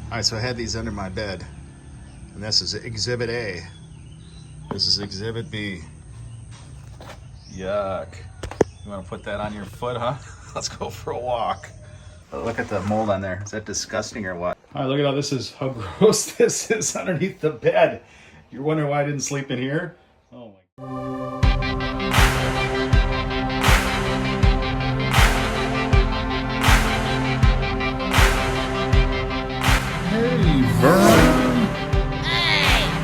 All right, so I had these under my bed, and this is Exhibit A. This is Exhibit B. Yuck. You want to put that on your foot, huh? Let's go for a walk. Oh, look at the mold on there. Is that disgusting or what? All right, look at how gross this is underneath the bed. You're wondering why I didn't sleep in here? Oh my God. Hey, Vern. Hey.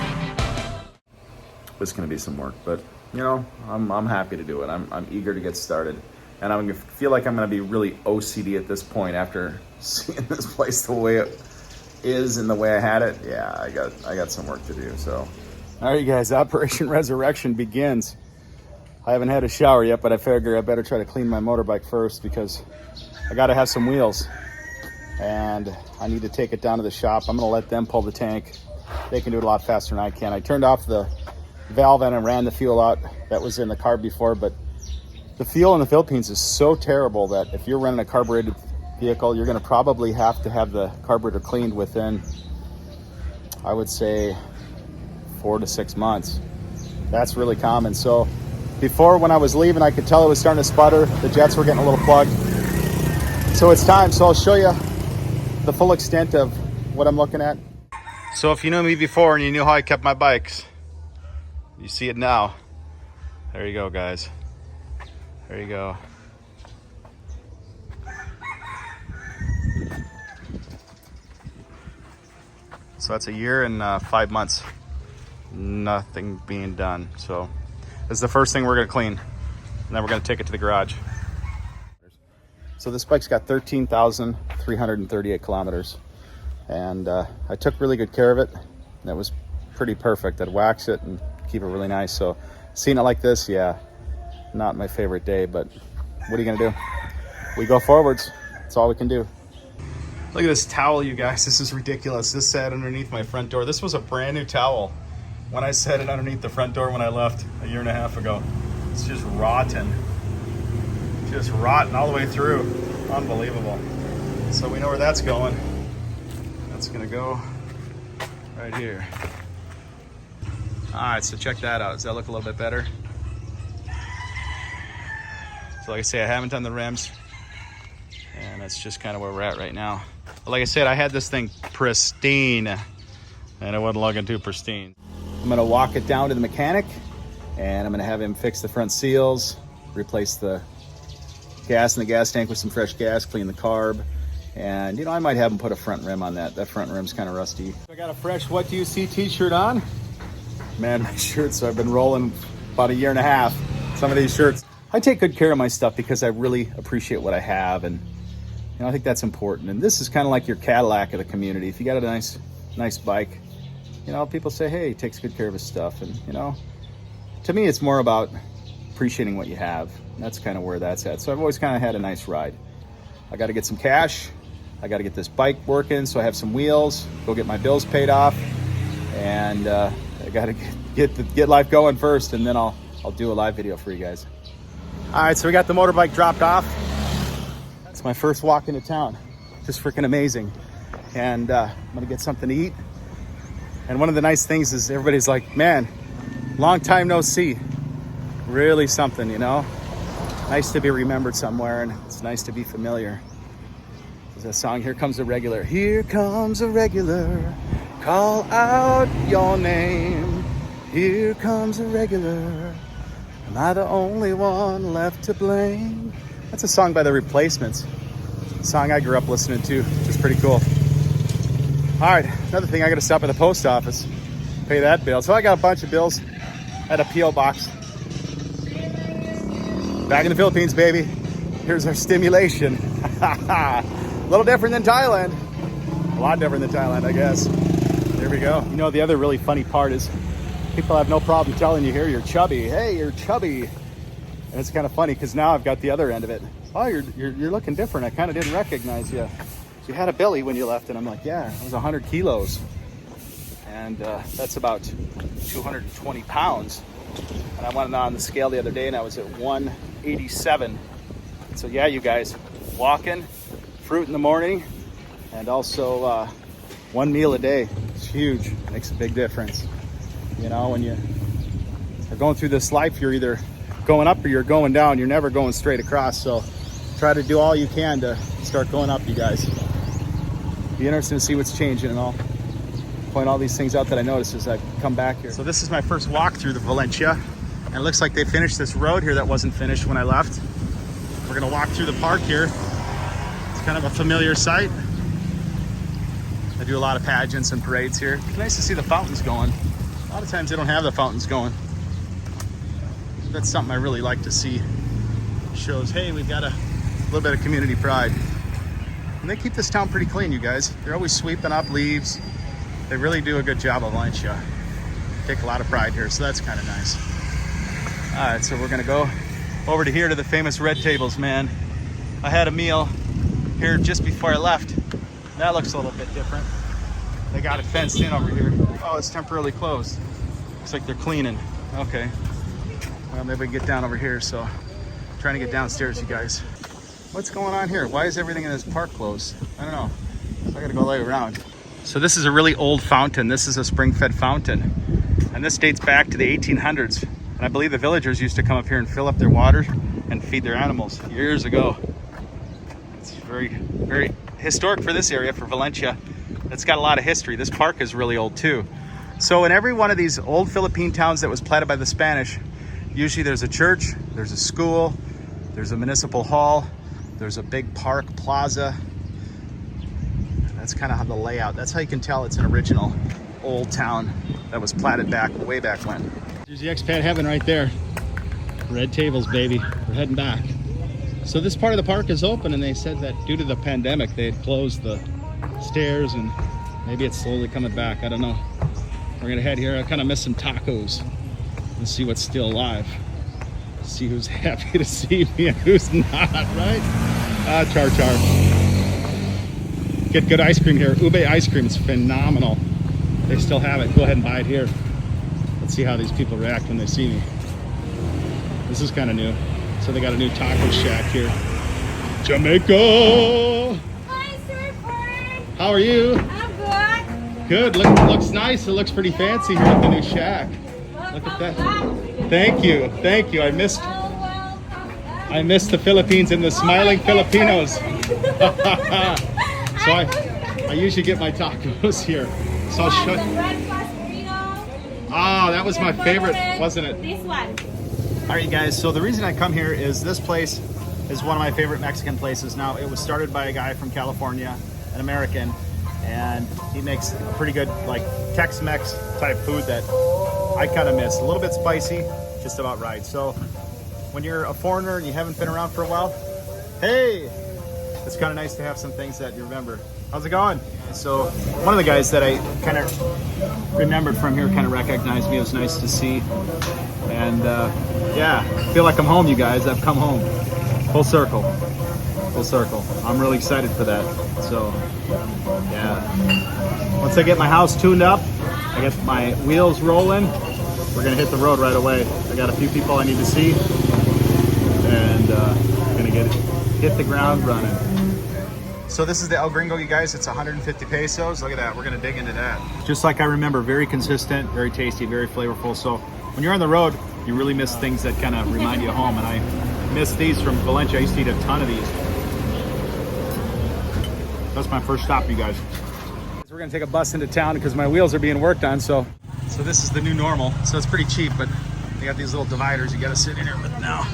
It's gonna be some work, but you know, I'm happy to do it. I'm eager to get started, and I'm gonna feel like I'm gonna be really OCD at this point after seeing this place the way it is and the way I had it. Yeah, I got some work to do. So, all right, you guys, Operation Resurrection begins. I haven't had a shower yet, but I figure I better try to clean my motorbike first because I got to have some wheels. And I need to take it down to the shop. I'm gonna let them pull the tank. They can do it a lot faster than I can. I turned off the valve and I ran the fuel out that was in the carb before, but the fuel in the Philippines is so terrible that if you're running a carbureted vehicle, you're gonna probably have to have the carburetor cleaned within, I would say, 4 to 6 months. That's really common. So before, when I was leaving, I could tell it was starting to sputter. The jets were getting a little plugged. So it's time. So I'll show you the full extent of what I'm looking at. So if you knew me before and you knew how I kept my bikes, you see it now. There you go, guys. There you go. So that's a year and 5 months. Nothing being done. So this is the first thing we're gonna clean, and then we're gonna take it to the garage. So this bike's got 13,338 kilometers, and I took really good care of it, and it was pretty perfect. I'd wax it and keep it really nice. So seeing it like this, yeah, not my favorite day, but what are you gonna do? We go forwards. That's all we can do. Look at this towel, you guys. This is ridiculous. This sat underneath my front door. This was a brand new towel when I set it underneath the front door when I left a year and a half ago. It's just rotten. Just rotten all the way through. Unbelievable. So we know where that's going. That's gonna go right here. All right, so check that out. Does that look a little bit better? So like I say, I haven't done the rims, and that's just kind of where we're at right now. But like I said, I had this thing pristine, and it wasn't looking too pristine. I'm gonna walk it down to the mechanic, and I'm gonna have him fix the front seals, replace the gas in the gas tank with some fresh gas, clean the carb, and you know, I might have him put a front rim on that. That front rim's kind of rusty. I got a fresh What Do You See t-shirt on. Man, my shirts, I've been rolling about a year and a half. Some of these shirts. I take good care of my stuff because I really appreciate what I have, and you know, I think that's important. And this is kind of like your Cadillac of the community. If you got a nice bike, you know, people say, hey, he takes good care of his stuff. And you know, to me, it's more about appreciating what you have. That's kind of where that's at. So I've always kind of had a nice ride. I got to get some cash. I got to get this bike working so I have some wheels, go get my bills paid off, and I got to get life going first, and then I'll do a live video for you guys. All right, so we got the motorbike dropped off. That's my first walk into town. Just freaking amazing. And I'm gonna get something to eat. And one of the nice things is everybody's like, man, long time no see. Really something, you know? Nice to be remembered somewhere, and it's nice to be familiar. There's that song, Here Comes a Regular. Here comes a regular, call out your name. Here comes a regular, am I the only one left to blame? That's a song by The Replacements. A song I grew up listening to, which is pretty cool. All right, another thing, I gotta stop at the post office, pay that bill. So I got a bunch of bills at a P.O. box. Back in the Philippines, baby. Here's our stimulation. A little different than Thailand. A lot different than Thailand, I guess. There we go. You know, the other really funny part is people have no problem telling you here, you're chubby. Hey, you're chubby. And it's kind of funny because now I've got the other end of it. Oh, you're looking different. I kind of didn't recognize you. You had a belly when you left, and I'm like, yeah, I was 100 kilos. And that's about 220 pounds. And I went on the scale the other day, and I was at 187. So yeah, you guys, walking, fruit in the morning, and also One meal a day, it's huge, makes a big difference. You know, when you are going through this life, you're either going up or you're going down. You're never going straight across. So try to do all you can to start going up, you guys. Be interesting to see what's changing, and I'll point all these things out that I noticed as I come back here. So this is my first walk through the Valencia, and it looks like they finished this road here that wasn't finished when I left. We're gonna walk through the park here. It's kind of a familiar sight. I do a lot of pageants and parades here. It's nice to see the fountains going. A lot of times they don't have the fountains going. That's something I really like to see. Shows, hey, we've got a little bit of community pride. And they keep this town pretty clean, you guys. They're always sweeping up leaves. They really do a good job of Valencia. Take a lot of pride here, so that's kind of nice. All right, so we're gonna go over to here to the famous red tables, man. I had a meal here just before I left. That looks a little bit different. They got it fenced in over here. Oh, it's temporarily closed. Looks like they're cleaning. Okay. Well, maybe we can get down over here, so I'm trying to get downstairs, you guys. What's going on here? Why is everything in this park closed? I don't know. So I gotta go all the way around. So this is a really old fountain. This is a spring-fed fountain. And this dates back to the 1800s. And I believe the villagers used to come up here and fill up their water and feed their animals years ago. It's very, very historic for this area, for Valencia. It's got a lot of history. This park is really old too. So in every one of these old Philippine towns that was planted by the Spanish, usually there's a church, there's a school, there's a municipal hall, there's a big park plaza. That's kind of how the layout, that's how you can tell it's an original old town that was platted back, way back when. There's the expat heaven right there. Red tables, baby. We're heading back. So this part of the park is open, and they said that due to the pandemic, they had closed the stairs, and maybe it's slowly coming back. I don't know. We're gonna head here. I kind of miss some tacos and see what's still alive. See who's happy to see me and who's not, right? Char. Get good ice cream here. Ube ice cream is phenomenal. They still have it. Go ahead and buy it here. Let's see how these people react when they see me. This is kind of new. So they got a new taco shack here. Jamaica! Hi, Sir Vern. How are you? I'm Good. Looks nice. It looks pretty fancy here at the new shack. Look at that. Thank you. I missed the Philippines and the smiling Filipinos. So I usually get my tacos here. So I'll show you. Oh, that was my favorite, wasn't it? This one. All right, you guys, so the reason I come here is this place is one of my favorite Mexican places. Now, it was started by a guy from California, an American, and he makes a pretty good, like, Tex-Mex type food that I kind of miss. A little bit spicy, just about right. So when you're a foreigner and you haven't been around for a while, hey, it's kind of nice to have some things that you remember. How's it going? So one of the guys that I kind of remembered from here kind of recognized me. It was nice to see. And yeah, I feel like I'm home, you guys. I've come home. Full circle. I'm really excited for that. So yeah, once I get my house tuned up, I get my wheels rolling, we're gonna hit the road right away. I got a few people I need to see, and gonna hit the ground running. So this is the El Gringo, you guys. It's 150 pesos. Look at that. We're gonna dig into that. Just like I remember, very consistent, very tasty, very flavorful. So when you're on the road, you really miss things that kind of remind you of home. And I miss these from Valencia. I used to eat a ton of these. That's my first stop, you guys. We're gonna take a bus into town because my wheels are being worked on. So this is the new normal. So it's pretty cheap, but they got these little dividers you gotta sit in here with now.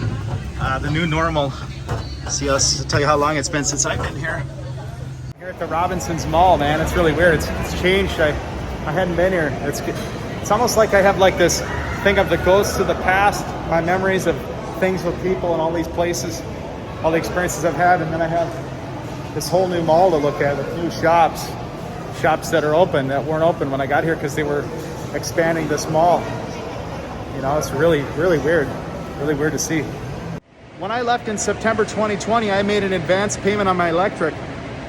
The new normal. See, I'll tell you how long it's been since I've been here. Here at the Robinsons Mall, man, it's really weird. It's changed. I hadn't been here. It's almost like I have like this thing of the ghosts of the past, my memories of things with people and all these places, all the experiences I've had, and then I have this whole new mall to look at with new shops that are open that weren't open when I got here because they were expanding this mall. You know, it's really weird to see. When I left in September 2020, I made an advance payment on my electric,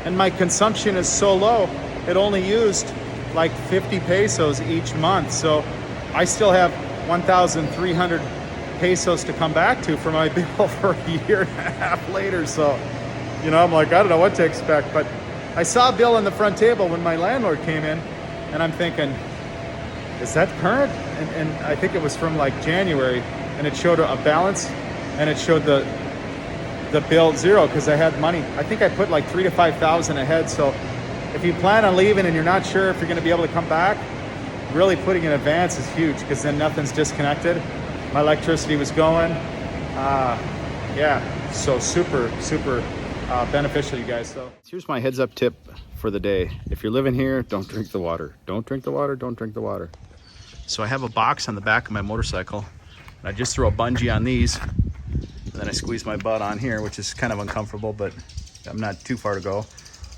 and my consumption is so low, it only used like 50 pesos each month. So I still have 1,300 pesos to come back to for my bill for a year and a half later. So, you know, I'm like, I don't know what to expect, but I saw a bill on the front table when my landlord came in, and I'm thinking, is that current? And I think it was from like January, and it showed a balance, and it showed the bill zero because I had money. I think I put like $3,000 to $5,000 ahead. So if you plan on leaving and you're not sure if you're going to be able to come back, really putting in advance is huge because then nothing's disconnected. My electricity was going. Yeah, so super beneficial, you guys. So here's my heads up tip for the day. If you're living here, don't drink the water. Don't drink the water, don't drink the water. So I have a box on the back of my motorcycle, and I just throw a bungee on these, and then I squeeze my butt on here, which is kind of uncomfortable, but I'm not too far to go.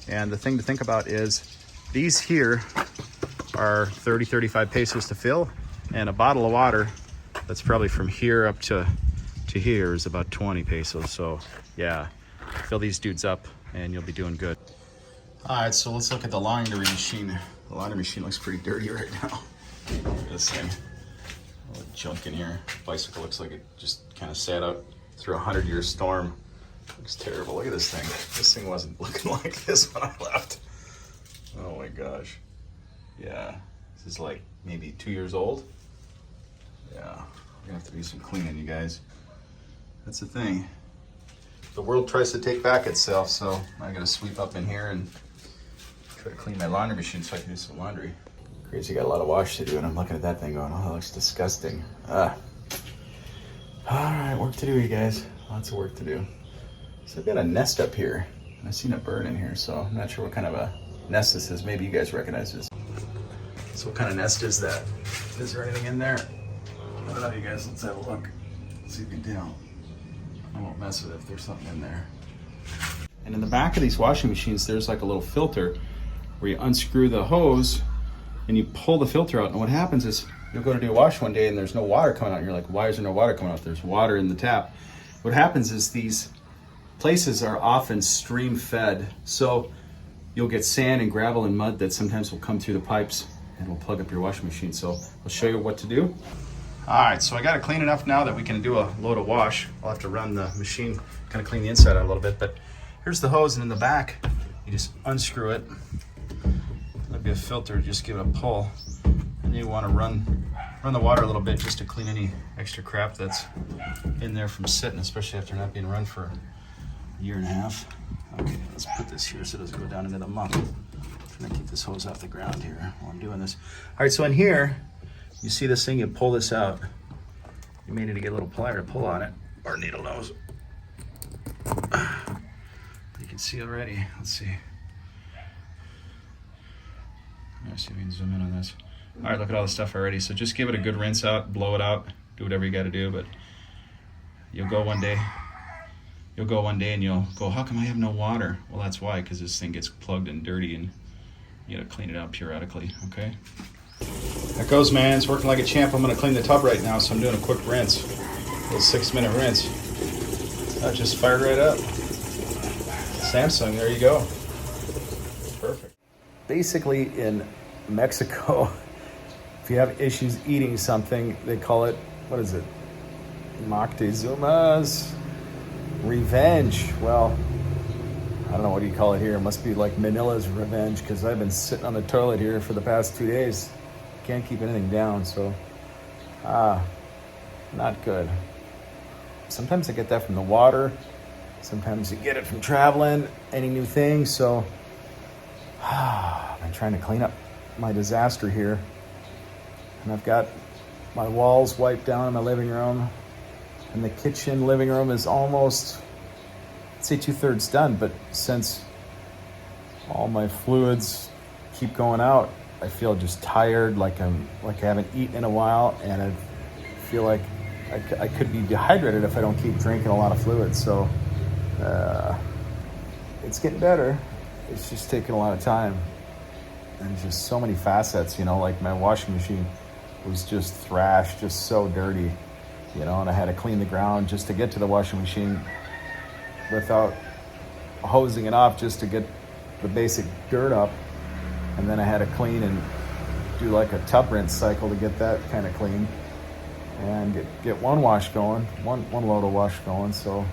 And the thing to think about is these here are 30, 35 pesos to fill, and a bottle of water that's probably from here up to here is about 20 pesos. So yeah, fill these dudes up and you'll be doing good. All right, so let's look at the laundry machine. The laundry machine looks pretty dirty right now. Look at this thing. All the junk in here. Bicycle looks like it just kind of sat out through a 100-year storm. Looks terrible. Look at this thing. This thing wasn't looking like this when I left. Oh my gosh. Yeah, this is like maybe 2 years old. Yeah, we're gonna have to do some cleaning, you guys. That's the thing. The world tries to take back itself, so I gotta sweep up in here and try to clean my laundry machine so I can do some laundry. Crazy, got a lot of wash to do, and I'm looking at that thing going, oh, that looks disgusting. All right, work to do, you guys. Lots of work to do. So I've got a nest up here, and I've seen a bird in here, so I'm not sure what kind of a nest this is. Maybe you guys recognize this. So what kind of nest is that? Is there anything in there? I don't know, you guys. Let's have a look. See if we can tell. I won't mess with it if there's something in there. And in the back of these washing machines, there's like a little filter where you unscrew the hose and you pull the filter out. And what happens is you'll go to do a wash one day and there's no water coming out. And you're like, why is there no water coming out? There's water in the tap. What happens is these places are often stream fed. So you'll get sand and gravel and mud that sometimes will come through the pipes and will plug up your washing machine. So I'll show you what to do. All right, so I got it clean enough now that we can do a load of wash. I'll have to run the machine, kind of clean the inside out a little bit, but here's the hose, and in the back, you just unscrew it. There'll be a filter, just give it a pull. And you want to run the water a little bit just to clean any extra crap that's in there from sitting, especially after not being run for a year and a half. Okay, let's put this here so it doesn't go down into the muck. I'm trying to keep this hose off the ground here while I'm doing this. All right, so in here, you see this thing, you pull this out. You may need to get a little plier to pull on it, or needle nose. You can see already, let's see. Let's see if we can zoom in on this. All right, look at all the stuff already. So just give it a good rinse out, blow it out, do whatever you gotta do, but you'll go one day and you'll go, how come I have no water? Well, that's why, because this thing gets plugged and dirty and you gotta clean it out periodically, okay? There goes, man. It's working like a champ. I'm going to clean the tub right now, so I'm doing a quick rinse. A little 6-minute rinse. That just fired right up. Samsung, there you go. Perfect. Basically, in Mexico, if you have issues eating something, they call it, what is it? Moctezuma's revenge. Well, I don't know, what do you call it here? It must be like Manila's revenge, because I've been sitting on the toilet here for the past 2 days. Can't keep anything down, so not good. Sometimes I get that from the water. Sometimes you get it from traveling, any new thing. So I've been trying to clean up my disaster here. And I've got my walls wiped down in my living room. And the kitchen living room is almost, I'd say 2/3 done. But since all my fluids keep going out, I feel just tired, like I haven't eaten in a while, and I feel like I could be dehydrated if I don't keep drinking a lot of fluids. So it's getting better. It's just taking a lot of time, and just so many facets. You know, like my washing machine was just thrashed, just so dirty. You know, and I had to clean the ground just to get to the washing machine without hosing it off, just to get the basic dirt up. And then I had to clean and do like a tub rinse cycle to get that kind of clean and get one wash going, one load of wash going. So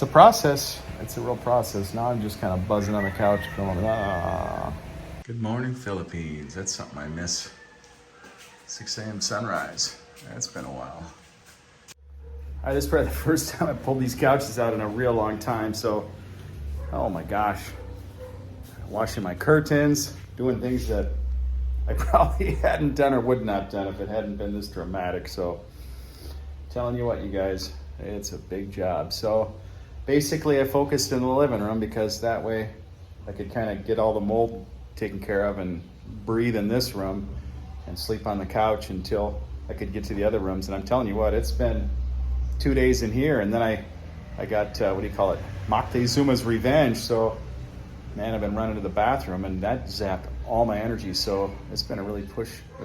it's a process. It's a real process. Now I'm just kind of buzzing on the couch going, ah. Good morning, Philippines. That's something I miss. 6 a.m. sunrise. That's been a while. All right, this is probably the first time I pulled these couches out in a real long time. So, oh my gosh. Washing my curtains, doing things that I probably hadn't done or would not done if it hadn't been this dramatic. So, telling you what, you guys, it's a big job. So, basically I focused in the living room because that way I could kind of get all the mold taken care of and breathe in this room and sleep on the couch until I could get to the other rooms. And I'm telling you what, it's been 2 days in here, and then I got, what do you call it, Moctezuma's revenge. So, man, I've been running to the bathroom, and that zapped all my energy. So it's been a really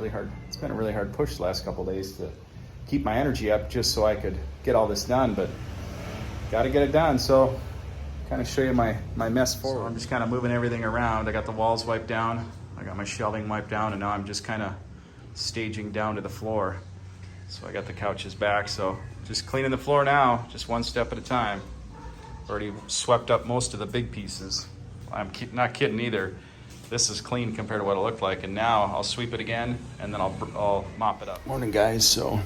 hard. It's been a really hard push the last couple of days to keep my energy up just so I could get all this done. But got to get it done. So kind of show you my mess forward. So I'm just kind of moving everything around. I got the walls wiped down. I got my shelving wiped down, and now I'm just kind of staging down to the floor. So I got the couches back. So just cleaning the floor now, just one step at a time. Already swept up most of the big pieces. I'm not kidding either. This is clean compared to what it looked like. And now I'll sweep it again, and then I'll mop it up. Morning, guys. So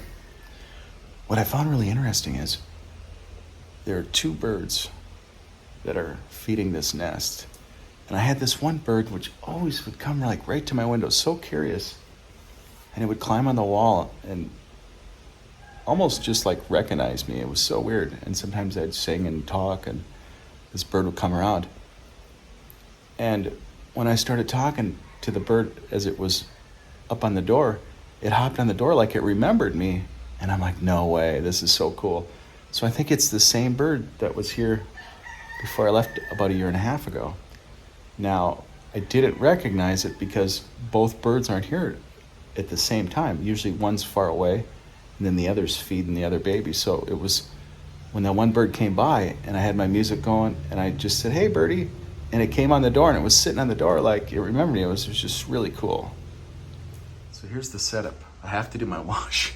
what I found really interesting is there are 2 birds that are feeding this nest. And I had this one bird which always would come like right to my window, so curious. And it would climb on the wall and almost just like recognize me. It was so weird. And sometimes I'd sing and talk, and this bird would come around. And when I started talking to the bird as it was up on the door, it hopped on the door like it remembered me. And I'm like, no way, this is so cool. So I think it's the same bird that was here before I left about 1.5 years ago. Now, I didn't recognize it because both birds aren't here at the same time. Usually one's far away, and then the other's feeding the other baby. So it was when that one bird came by, and I had my music going, and I just said, hey, birdie. And it came on the door, and it was sitting on the door like it remembered me. It was just really cool. So here's the setup. I have to do my wash,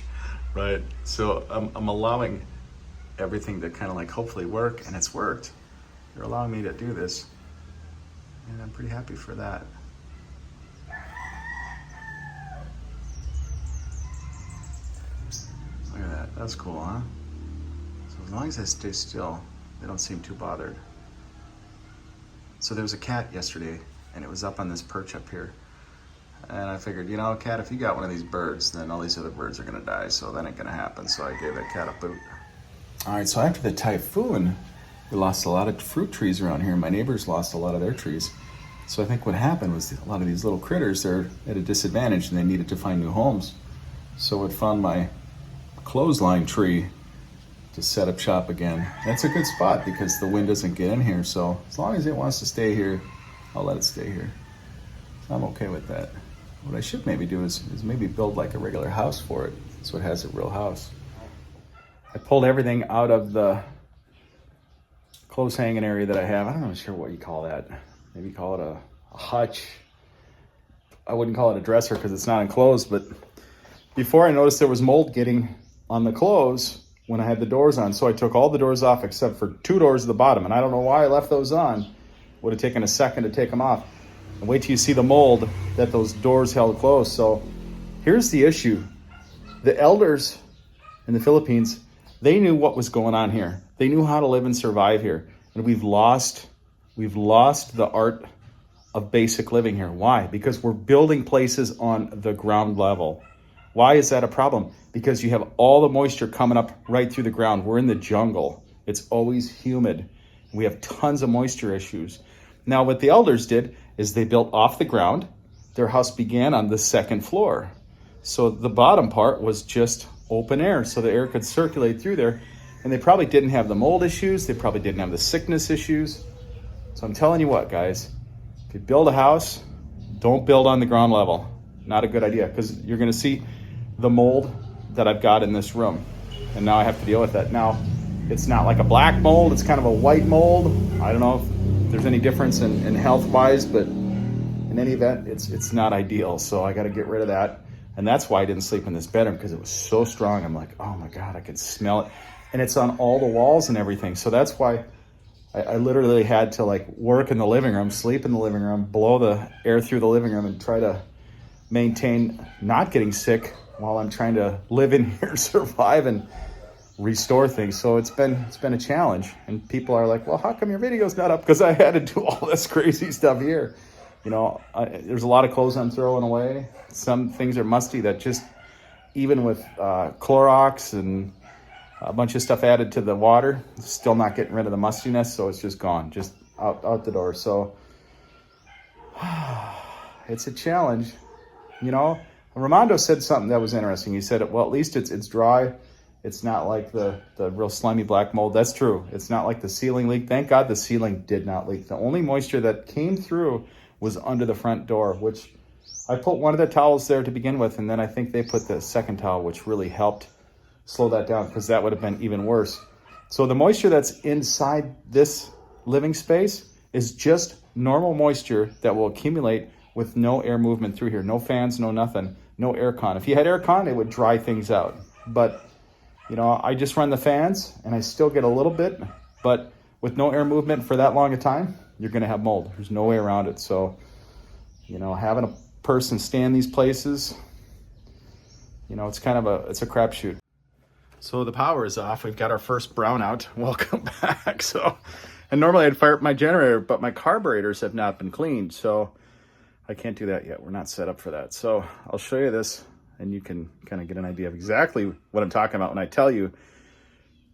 right? So I'm allowing everything to kind of like hopefully work, and it's worked. They're allowing me to do this, and I'm pretty happy for that. Look at that. That's cool, huh? So as long as I stay still, they don't seem too bothered. So there was a cat yesterday, and it was up on this perch up here. And I figured, you know, cat, if you got one of these birds, then all these other birds are gonna die, so that ain't gonna happen. So I gave that cat a boot. All right, so after the typhoon, we lost a lot of fruit trees around here. My neighbors lost a lot of their trees. So I think what happened was a lot of these little critters, they're at a disadvantage, and they needed to find new homes. So it found my clothesline tree to set up shop again. That's a good spot because the wind doesn't get in here. So as long as it wants to stay here, I'll let it stay here. So I'm okay with that. What I should maybe do is maybe build like a regular house for it so it has a real house. I pulled everything out of the clothes hanging area that I have. I'm not sure what you call that. Maybe call it a hutch. I wouldn't call it a dresser because it's not enclosed, but before I noticed there was mold getting on the clothes when I had the doors on. So I took all the doors off except for 2 doors at the bottom. And I don't know why I left those on. Would have taken a second to take them off. And wait till you see the mold that those doors held closed. So here's the issue. The elders in the Philippines, they knew what was going on here. They knew how to live and survive here. And we've lost the art of basic living here. Why? Because we're building places on the ground level. Why is that a problem? Because you have all the moisture coming up right through the ground. We're in the jungle. It's always humid. We have tons of moisture issues. Now, what the elders did is they built off the ground. Their house began on the 2nd floor. So the bottom part was just open air, so the air could circulate through there. And they probably didn't have the mold issues. They probably didn't have the sickness issues. So I'm telling you what, guys, if you build a house, don't build on the ground level. Not a good idea, because you're going to see the mold that I've got in this room. And now I have to deal with that. Now, it's not like a black mold. It's kind of a white mold. I don't know if there's any difference in health-wise, but in any event, it's not ideal. So I got to get rid of that. And that's why I didn't sleep in this bedroom, because it was so strong. I'm like, oh my God, I can smell it. And it's on all the walls and everything. So that's why I literally had to like work in the living room, sleep in the living room, blow the air through the living room, and try to maintain not getting sick while I'm trying to live in here, survive, and restore things. So it's been a challenge. And people are like, well, how come your video's not up? Because I had to do all this crazy stuff here. You know, there's a lot of clothes I'm throwing away. Some things are musty that just, even with Clorox and a bunch of stuff added to the water, still not getting rid of the mustiness. So it's just gone, just out the door. So it's a challenge. You know, Ramondo said something that was interesting. He said, well, at least it's dry. It's not like the real slimy black mold. That's true. It's not like the ceiling leak. Thank God the ceiling did not leak. The only moisture that came through was under the front door, which I put one of the towels there to begin with, and then I think they put the second towel, which really helped slow that down, because that would have been even worse. So the moisture that's inside this living space is just normal moisture that will accumulate with no air movement through here. No fans, no nothing, no air con. If you had air con, it would dry things out. But, you know, I just run the fans and I still get a little bit, but with no air movement for that long a time, you're going to have mold. There's no way around it. So, you know, having a person stay in these places, you know, it's kind of it's a crapshoot. So the power is off. We've got our first brownout. Welcome back. So, and normally I'd fire up my generator, but my carburetors have not been cleaned. So I can't do that yet. We're not set up for that. So I'll show you this and you can kind of get an idea of exactly what I'm talking about when I tell you,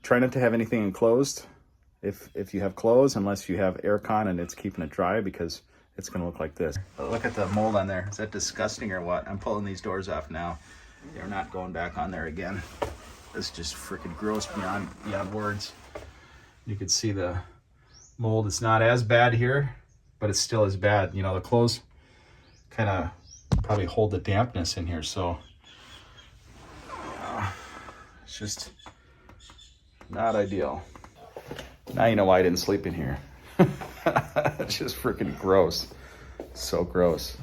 try not to have anything enclosed. If you have clothes, unless you have air con and it's keeping it dry, because it's going to look like this. But look at the mold on there. Is that disgusting or what? I'm pulling these doors off now. They're not going back on there again. It's just freaking gross beyond words. You can see the mold. It's not as bad here, but it's still as bad. You know, the clothes kind of probably hold the dampness in here. So it's just not ideal. Now you know why I didn't sleep in here. It's just freaking gross. So gross.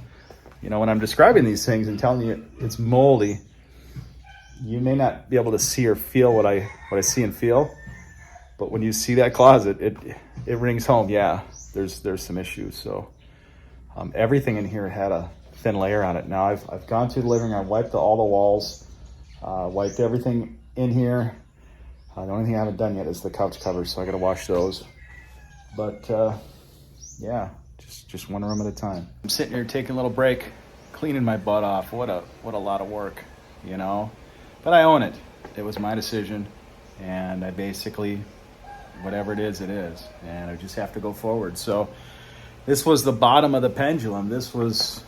You know, when I'm describing these things and telling you it's moldy, you may not be able to see or feel what I see and feel, but when you see that closet, it rings home. Yeah, there's some issues. So everything in here had a thin layer on it. Now I've gone through the living room, wiped all the walls, wiped everything in here. The only thing I haven't done yet is the couch covers, so I got to wash those. But yeah, just one room at a time. I'm sitting here taking a little break, cleaning my butt off. What a lot of work, you know. But I own it. It was my decision, and I basically, whatever it is, and I just have to go forward. So this was the bottom of the pendulum. This was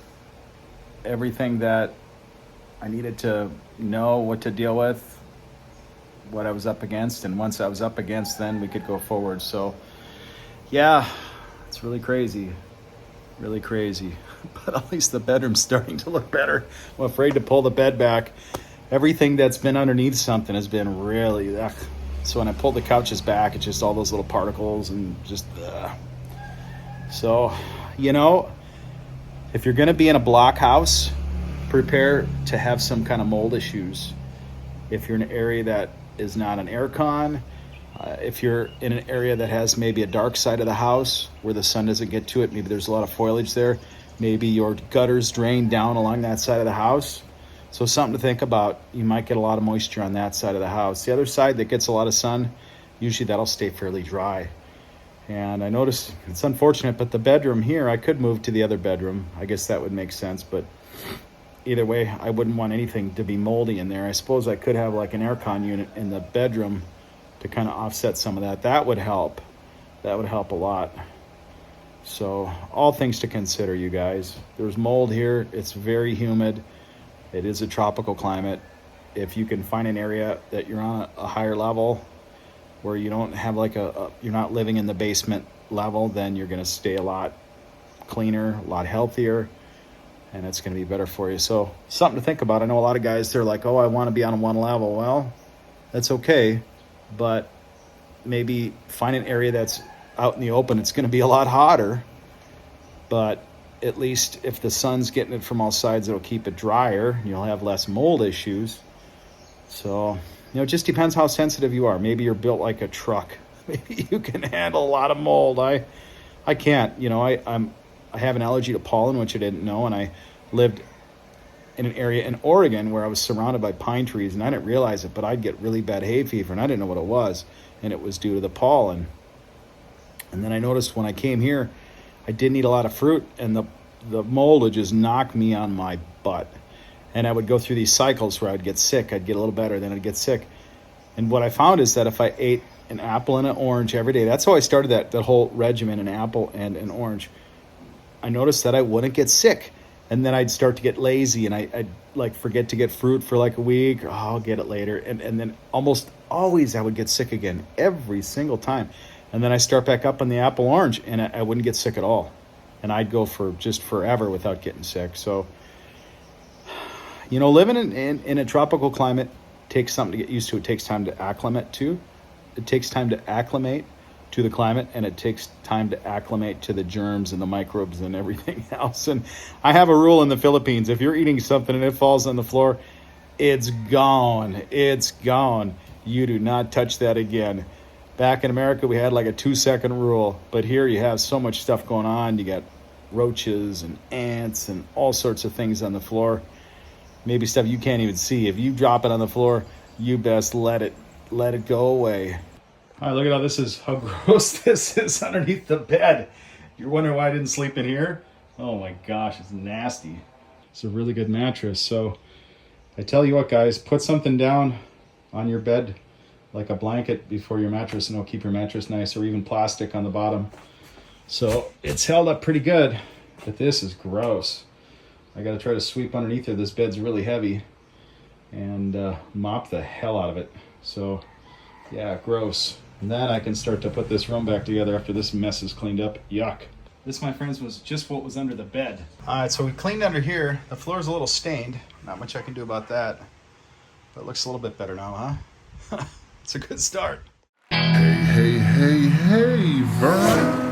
everything that I needed to know what to deal with, what I was up against, and once I was up against, then we could go forward. So yeah, it's really crazy, but at least the bedroom's starting to look better. I'm afraid to pull the bed back. Everything that's been underneath something has been really, so when I pull the couches back, it's just all those little particles and just, So, you know, if you're going to be in a block house, prepare to have some kind of mold issues. If you're in an area that is not an air con, if you're in an area that has maybe a dark side of the house where the sun doesn't get to it, maybe there's a lot of foliage there, maybe your gutters drain down along that side of the house. So something to think about. You might get a lot of moisture on that side of the house. The other side that gets a lot of sun, usually that'll stay fairly dry. And I noticed, it's unfortunate, but the bedroom here, I could move to the other bedroom. I guess that would make sense, but either way, I wouldn't want anything to be moldy in there. I suppose I could have like an aircon unit in the bedroom to kind of offset some of that. That would help. That would help a lot. So all things to consider, you guys. There's mold here. It's very humid. It is a tropical climate. If you can find an area that you're on a higher level where you don't have like you're not living in the basement level, then you're going to stay a lot cleaner, a lot healthier, and it's going to be better for you. So something to think about. I know a lot of guys, they're like, oh, I want to be on one level. Well, that's okay, but maybe find an area that's out in the open. It's going to be a lot hotter, but at least if the sun's getting it from all sides, it'll keep it drier. You'll have less mold issues. So, you know, it just depends how sensitive you are. Maybe you're built like a truck. maybe you can handle a lot of mold. I can't. You know, I have an allergy to pollen, which I didn't know, and I lived in an area in Oregon where I was surrounded by pine trees, and I didn't realize it, but I'd get really bad hay fever, and I didn't know what it was, and it was due to the pollen. And then I noticed when I came here, I didn't eat a lot of fruit, and the mold would just knock me on my butt. And I would go through these cycles where I'd get sick, I'd get a little better, then I'd get sick. And what I found is that if I ate an apple and an orange every day, that's how I started that whole regimen, an apple and an orange. I noticed that I wouldn't get sick. And then I'd start to get lazy, and I'd like forget to get fruit for like a week. Oh, I'll get it later. And then almost always I would get sick again, every single time. And then I start back up on the apple orange, and I wouldn't get sick at all. And I'd go for just forever without getting sick. So, you know, living in a tropical climate takes something to get used to. It takes time to acclimate to. It takes time to acclimate to the climate, and it takes time to acclimate to the germs and the microbes and everything else. And I have a rule in the Philippines: if you're eating something and it falls on the floor, it's gone. It's gone. You do not touch that again. Back in America, we had like a 2-second rule, but here you have so much stuff going on. You got roaches and ants and all sorts of things on the floor. Maybe stuff you can't even see. If you drop it on the floor, you best let it go away. All right, look at how gross this is underneath the bed. You're wondering why I didn't sleep in here? Oh my gosh, it's nasty. It's a really good mattress. So I tell you what, guys, put something down on your bed, like a blanket before your mattress, and it'll keep your mattress nice, or even plastic on the bottom. So it's held up pretty good, but this is gross. I got to try to sweep underneath here. This bed's really heavy, and mop the hell out of it. So yeah, gross. And then I can start to put this room back together after this mess is cleaned up. Yuck. This, my friends, was just what was under the bed. All right, so we cleaned under here. The floor's a little stained. Not much I can do about that, but it looks a little bit better now, huh? It's a good start. Hey, Vern.